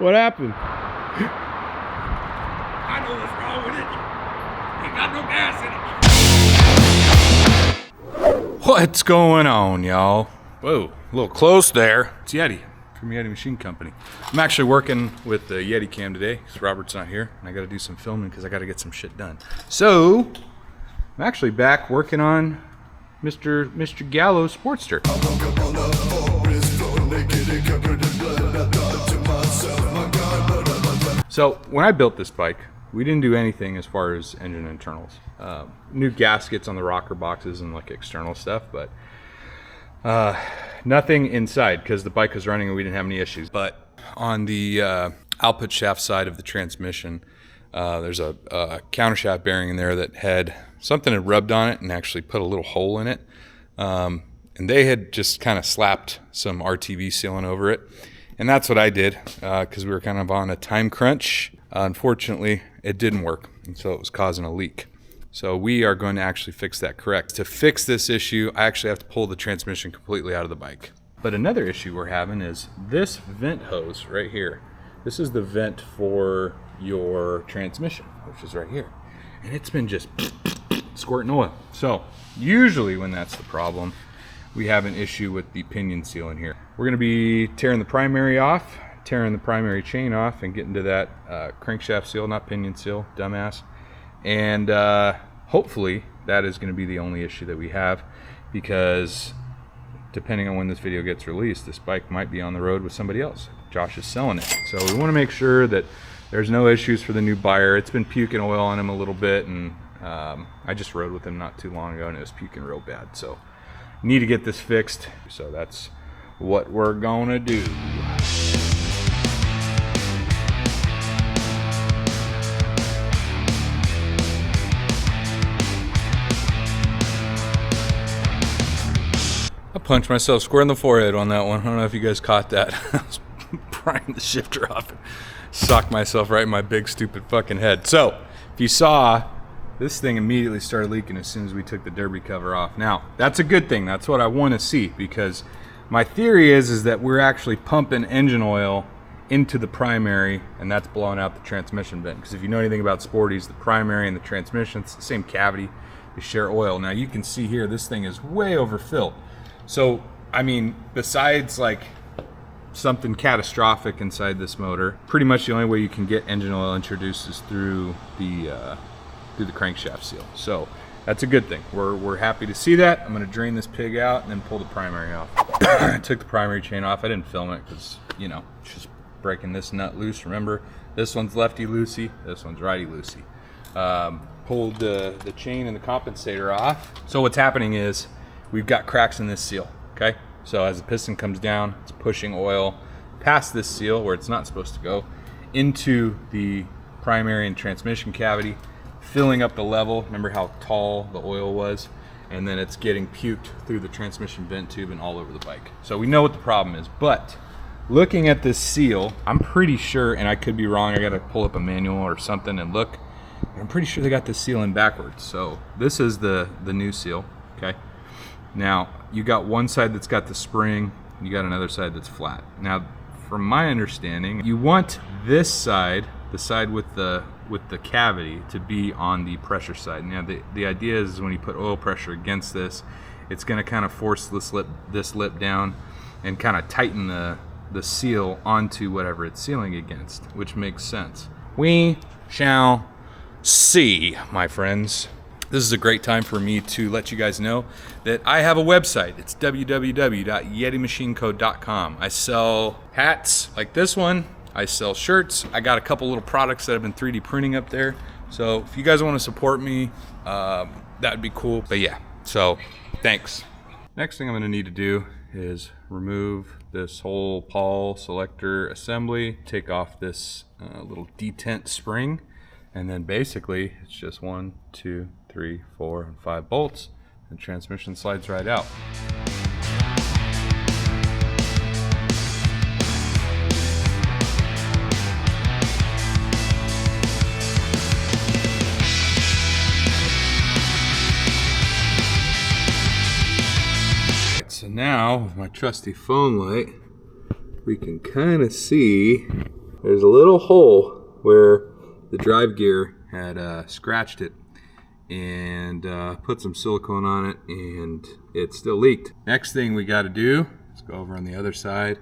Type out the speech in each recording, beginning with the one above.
What happened? I know what's wrong with it. Ain't got no gas in it. What's going on, y'all? Whoa, a little close there. It's Yeti from Yeti Machine Company. I'm actually working with the Yeti cam today because Robert's not here, and I got to do some filming because I got to get some shit done. So I'm actually back working on Mr. Gallo's Sportster. So when I built this bike, we didn't do anything as far as engine internals. New gaskets on the rocker boxes and like external stuff, but nothing inside because the bike was running and we didn't have any issues. But on the output shaft side of the transmission, there's a countershaft bearing in there that had something had rubbed on it and actually put a little hole in it. And they had just kind of slapped some RTV sealant over it. And that's what I did because we were kind of on a time crunch. Unfortunately, it didn't work, and so it was causing a leak. So we are going to actually fix that correct. To fix this issue, I actually have to pull the transmission completely out of the bike. But another issue we're having is this vent hose right here. This is the vent for your transmission, which is right here. And it's been just squirting oil. So usually when that's the problem, we have an issue with the pinion seal in here. We're gonna be tearing the primary off, tearing the primary chain off, and getting to that crankshaft seal, not pinion seal, dumbass. And hopefully that is gonna be the only issue that we have, because depending on when this video gets released, this bike might be on the road with somebody else. Josh is selling it. So we wanna make sure that there's no issues for the new buyer. It's been puking oil on him a little bit, and I just rode with him not too long ago and it was puking real bad. So need to get this fixed. So that's what we're gonna do. I punched myself square in the forehead on that one. I don't know if you guys caught that. I was prying the shifter off and socked myself right in my big stupid fucking head. So if you saw, this thing immediately started leaking as soon as we took the derby cover off. Now, that's a good thing. That's what I want to see, because my theory is that we're actually pumping engine oil into the primary, and that's blowing out the transmission vent. Because if you know anything about Sporties, the primary and the transmission, it's the same cavity. They share oil. Now, you can see here, this thing is way overfilled. So, I mean, besides like something catastrophic inside this motor, pretty much the only way you can get engine oil introduced is through the crankshaft seal. So that's a good thing. We're happy to see that. I'm gonna drain this pig out and then pull the primary off. I took the primary chain off. I didn't film it because, you know, it's just breaking this nut loose. Remember, this one's lefty loosey, this one's righty loosey. Pulled the chain and the compensator off. So what's happening is we've got cracks in this seal, okay? So as the piston comes down, it's pushing oil past this seal where it's not supposed to go into the primary and transmission cavity, filling up the level. Remember how tall the oil was? And then it's getting puked through the transmission vent tube and all over the bike. So we know what the problem is, but looking at this seal, I'm pretty sure, and I could be wrong, I gotta pull up a manual or something and look. I'm pretty sure they got this seal in backwards. So this is the new seal, okay? Now, you got one side that's got the spring, you got another side that's flat. Now, from my understanding, you want this side, the side with the cavity, to be on the pressure side. Now, the idea is when you put oil pressure against this, it's gonna kind of force this lip down and kind of tighten the seal onto whatever it's sealing against, which makes sense. We shall see, my friends. This is a great time for me to let you guys know that I have a website. It's www.yetimachinecode.com. I sell hats like this one. I sell shirts. I got a couple little products that I've been 3D printing up there. So if you guys want to support me, that'd be cool. But yeah, so thanks. Next thing I'm gonna need to do is remove this whole pawl selector assembly, take off this little detent spring, and then basically it's just 1, 2, 3, 4, and 5 bolts, and transmission slides right out. So now with my trusty phone light, we can kind of see there's a little hole where the drive gear had scratched it and put some silicone on it, and it still leaked. Next thing we got to do is go over on the other side,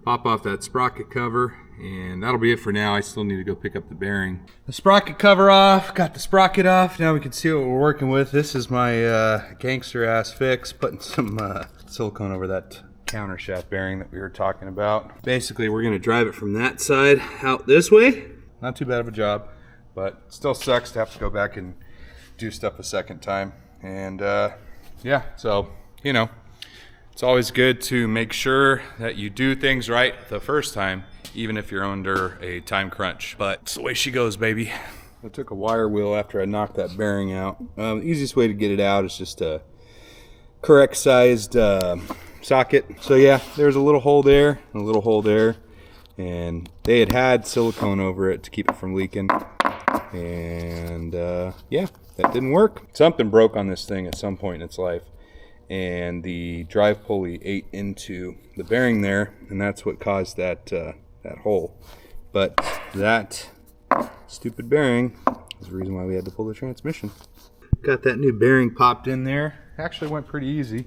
pop off that sprocket cover, and that'll be it for now. I still need to go pick up the bearing. The sprocket cover off, got the sprocket off. Now we can see what we're working with. This is my gangster ass fix, putting some silicone over that counter shaft bearing that we were talking about. Basically, we're gonna drive it from that side out this way. Not too bad of a job, but still sucks to have to go back and do stuff a second time. And yeah, so, you know, it's always good to make sure that you do things right the first time, even if you're under a time crunch. But it's the way she goes, baby. I took a wire wheel after I knocked that bearing out. The easiest way to get it out is just a correct sized socket. So yeah, there's a little hole there, and a little hole there, and they had silicone over it to keep it from leaking. And yeah, that didn't work. Something broke on this thing at some point in its life, and the drive pulley ate into the bearing there, and that's what caused that that hole. But that stupid bearing is the reason why we had to pull the transmission. Got that new bearing popped in there. Actually went pretty easy.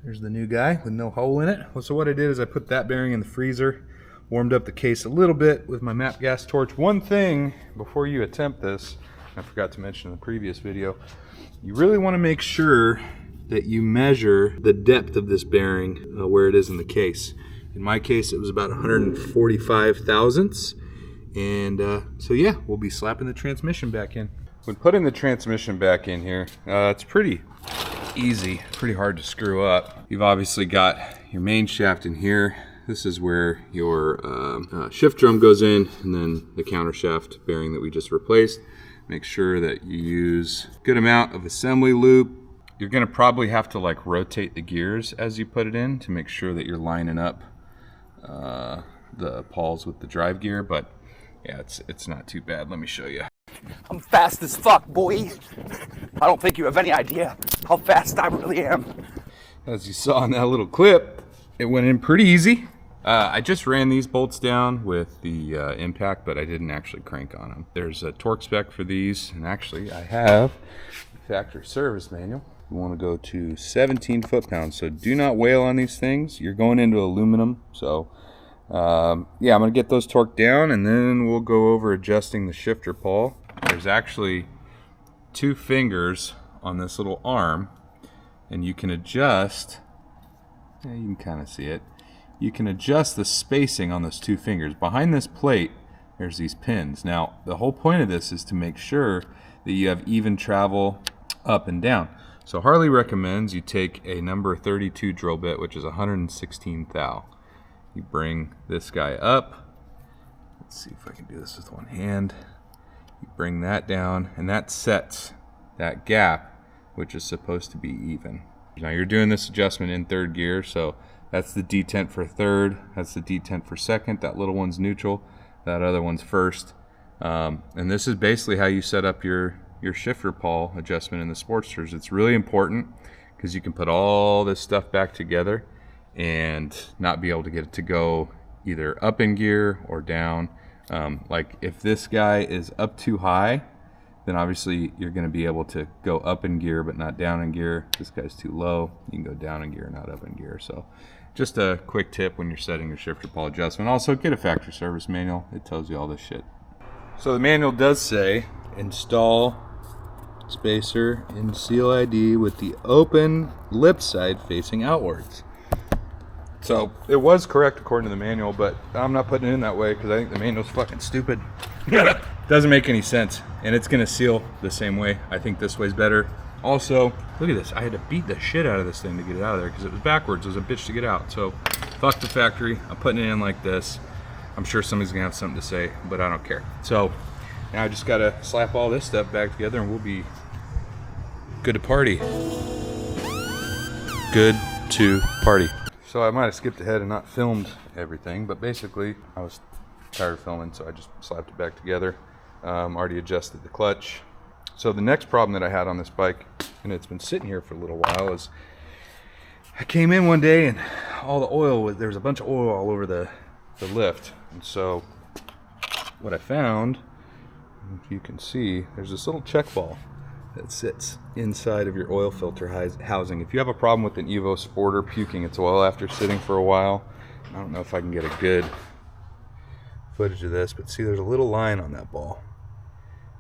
There's the new guy with no hole in it. So what I did is I put that bearing in the freezer, warmed up the case a little bit with my MAP gas torch. One thing before you attempt this, I forgot to mention in the previous video, you really want to make sure that you measure the depth of this bearing where it is in the case. In my case, it was about 145 thousandths. And so yeah, we'll be slapping the transmission back in. When putting the transmission back in here, it's pretty easy, pretty hard to screw up. You've obviously got your main shaft in here. This is where your shift drum goes in, and then the counter shaft bearing that we just replaced. Make sure that you use a good amount of assembly lube. You're gonna probably have to like rotate the gears as you put it in to make sure that you're lining up the pawls with the drive gear, but yeah, it's not too bad. Let me show you. I'm fast as fuck, boy. I don't think you have any idea how fast I really am. As you saw in that little clip, it went in pretty easy. I just ran these bolts down with the impact, but I didn't actually crank on them. There's a torque spec for these, and actually I have the factory service manual. You want to go to 17 foot-pounds, so do not wail on these things. You're going into aluminum, so yeah, I'm gonna get those torqued down, and then we'll go over adjusting the shifter pawl. There's actually 2 fingers on this little arm, and you can adjust, yeah, you can kind of see it. You can adjust the spacing on those 2 fingers. Behind this plate, there's these pins. Now, the whole point of this is to make sure that you have even travel up and down. So Harley recommends you take a number 32 drill bit, which is 116 thou. You bring this guy up. Let's see if I can do this with one hand. You bring that down, and that sets that gap, which is supposed to be even. Now you're doing this adjustment in 3rd gear, so that's the detent for 3rd, that's the detent for 2nd, that little one's neutral, that other one's 1st. And this is basically how you set up your shifter pawl adjustment in the Sportsters. It's really important because you can put all this stuff back together and not be able to get it to go either up in gear or down. Like if this guy is up too high, then obviously you're going to be able to go up in gear but not down in gear. This guy's too low, you can go down in gear, not up in gear. So just a quick tip when you're setting your shifter pawl adjustment. Also, get a factory service manual. It tells you all this shit. So the manual does say install spacer in seal ID with the open lip side facing outwards. So it was correct according to the manual, but I'm not putting it in that way because I think the manual's fucking stupid. Doesn't make any sense, and it's gonna seal the same way. I think this way's better. Also, look at this. I had to beat the shit out of this thing to get it out of there because it was backwards. It was a bitch to get out. So fuck the factory. I'm putting it in like this. I'm sure somebody's gonna have something to say, but I don't care. So now I just gotta slap all this stuff back together and we'll be good to party. Good to party. So I might have skipped ahead and not filmed everything, but basically I was tired of filming, so I just slapped it back together. Already adjusted the clutch. So the next problem that I had on this bike, and it's been sitting here for a little while, is I came in one day and all the oil, there was a bunch of oil all over the lift. And so what I found, if you can see, there's this little check ball that sits inside of your oil filter housing. If you have a problem with an Evo Sporter puking its oil after sitting for a while, I don't know if I can get a good footage of this, but see, there's a little line on that ball.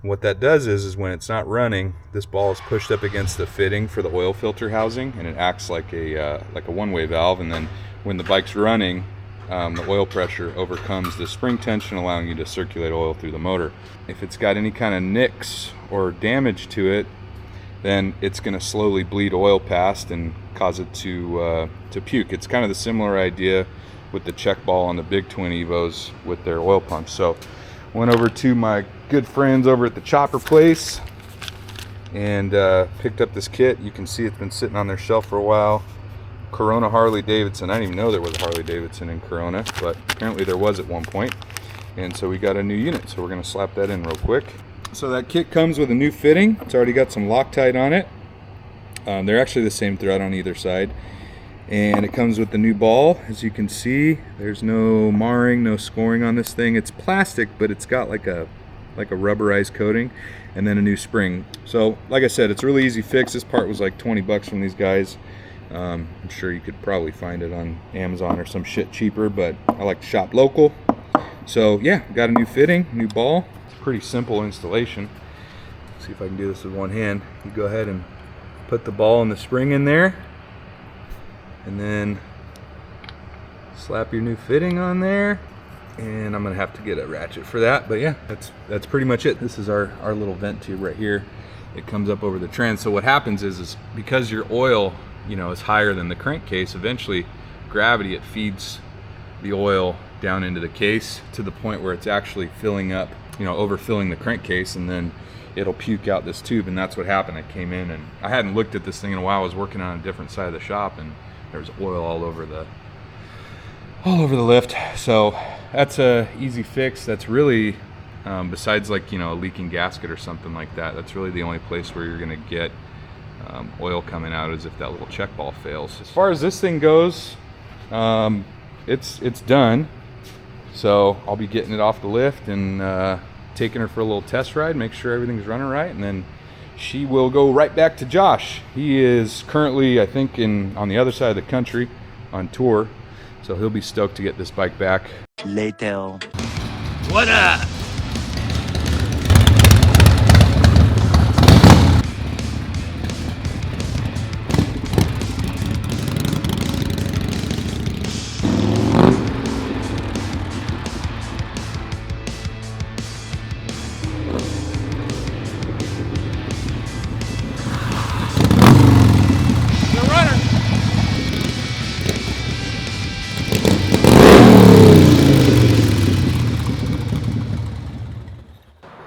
And what that does is when it's not running, this ball is pushed up against the fitting for the oil filter housing, and it acts like a one-way valve. And then when the bike's running, the oil pressure overcomes the spring tension, allowing you to circulate oil through the motor. If it's got any kind of nicks or damage to it, then it's going to slowly bleed oil past and cause it to puke. It's kind of the similar idea with the check ball on the big twin Evos with their oil pumps. So went over to my good friends over at the Chopper Place and picked up this kit. You can see it's been sitting on their shelf for a while. Corona Harley Davidson. I didn't even know there was a Harley Davidson in Corona, but apparently there was at one point. And so we got a new unit, so we're going to slap that in real quick. So that kit comes with a new fitting. It's already got some Loctite on it. They're actually the same thread on either side. And it comes with the new ball. As you can see, there's no marring, no scoring on this thing. It's plastic, but it's got like a rubberized coating, and then a new spring. So like I said, it's a really easy fix. This part was like 20 bucks from these guys. I'm sure you could probably find it on Amazon or some shit cheaper, but I like to shop local. So yeah, got a new fitting, new ball. It's a pretty simple installation. Let's see if I can do this with one hand. You go ahead and put the ball and the spring in there, and then slap your new fitting on there. And I'm gonna have to get a ratchet for that, but yeah, that's pretty much it. This is our little vent tube right here. It comes up over the trans. So what happens is because your oil, you know, is higher than the crankcase, eventually gravity, it feeds the oil down into the case to the point where it's actually filling up, you know, overfilling the crankcase, and then it'll puke out this tube. And that's what happened. I came in and I hadn't looked at this thing in a while. I was working on a different side of the shop, and there was oil all over the lift. So that's a easy fix. That's really besides like, you know, a leaking gasket or something like that, that's really the only place where you're gonna get oil coming out, is if that little check ball fails. As far as this thing goes, it's done. So I'll be getting it off the lift and taking her for a little test ride, make sure everything's running right, and then she will go right back to Josh. He is currently, I think, on the other side of the country on tour, so he'll be stoked to get this bike back. Later. What up?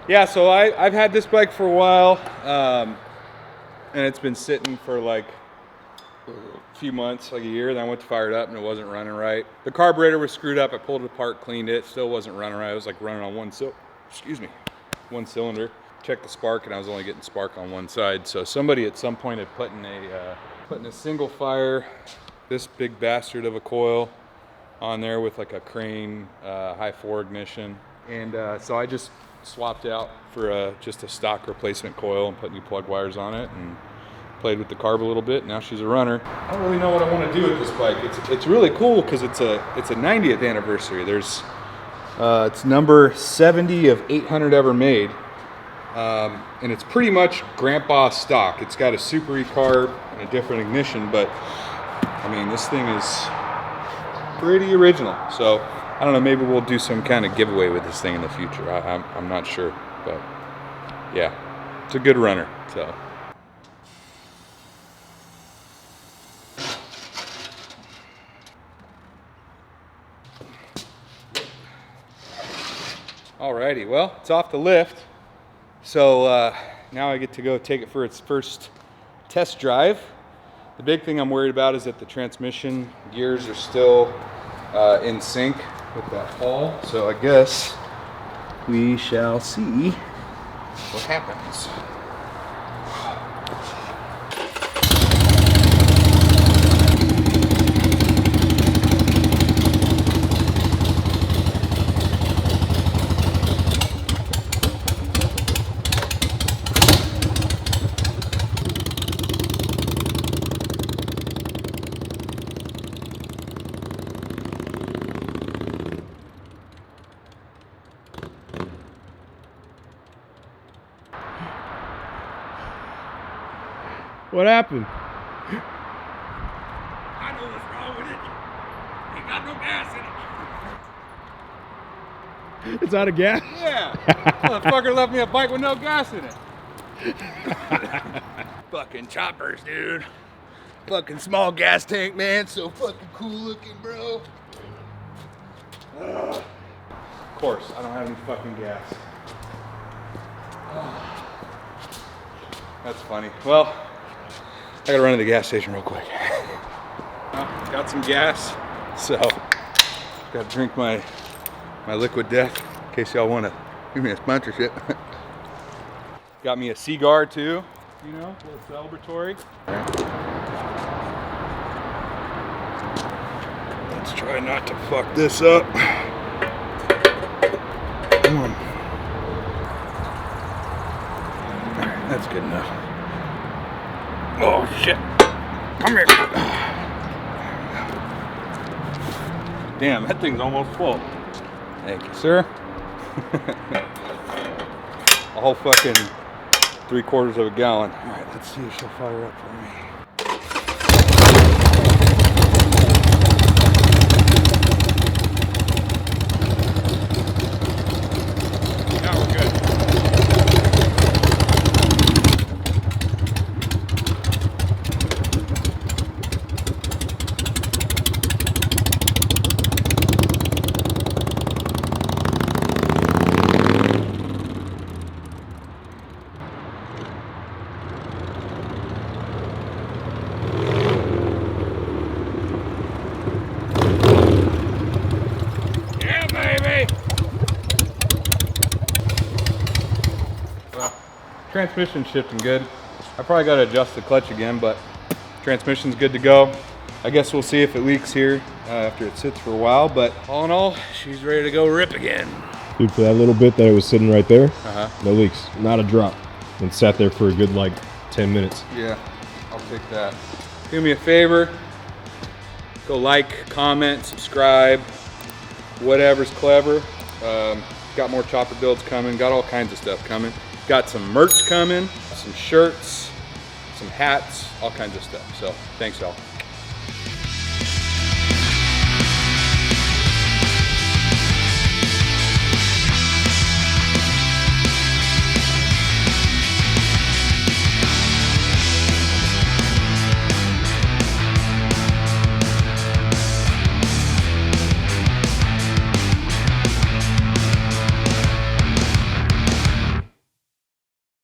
Yeah, so I've had this bike for a while, and it's been sitting for like a few months, like a year. Then I went to fire it up and it wasn't running right. The carburetor was screwed up. I pulled it apart, cleaned it, still wasn't running right. I was like running on one cylinder. Checked the spark, and I was only getting spark on one side. So somebody at some point had put in a single fire, this big bastard of a coil on there with like a Crane high 4 ignition, and so I just swapped out for just a stock replacement coil and put new plug wires on it and played with the carb a little bit. Now she's a runner. I don't really know what I want to do with this bike. It's really cool because it's a 90th anniversary. There's it's number 70 of 800 ever made, and it's pretty much grandpa stock. It's got a Super E carb and a different ignition, but I mean, this thing is pretty original. So I don't know, maybe we'll do some kind of giveaway with this thing in the future. I'm not sure, but yeah, it's a good runner. So alrighty, well, it's off the lift. So now I get to go take it for its first test drive. The big thing I'm worried about is that the transmission gears are still in sync with that fall. So I guess we shall see what happens. What happened? I know what's wrong with it. Ain't got no gas in it. It's out of gas? Yeah. Motherfucker left me a bike with no gas in it. Fucking choppers, dude. Fucking small gas tank, man. So fucking cool looking, bro. Of course, I don't have any fucking gas. That's funny. Well, I gotta run to the gas station real quick. Got some gas, so gotta drink my liquid death in case y'all wanna give me a sponsorship. Got me a cigar too, you know, a little celebratory. Let's try not to fuck this up. Come on. That's good enough. Oh shit. Come here. Damn, that thing's almost full. Thank you, sir. A whole fucking 3/4 of a gallon. All right, let's see if she'll fire up for me. Now we're good. Transmission's shifting good. I probably got to adjust the clutch again, but transmission's good to go. I guess we'll see if it leaks here after it sits for a while, but all in all, she's ready to go rip again. Dude, for that little bit that it was sitting right there, no leaks, not a drop. And sat there for a good like 10 minutes. Yeah, I'll take that. Do me a favor, go like, comment, subscribe, whatever's clever. Got more chopper builds coming, got all kinds of stuff coming. Got some merch coming, some shirts, some hats, all kinds of stuff. So thanks y'all.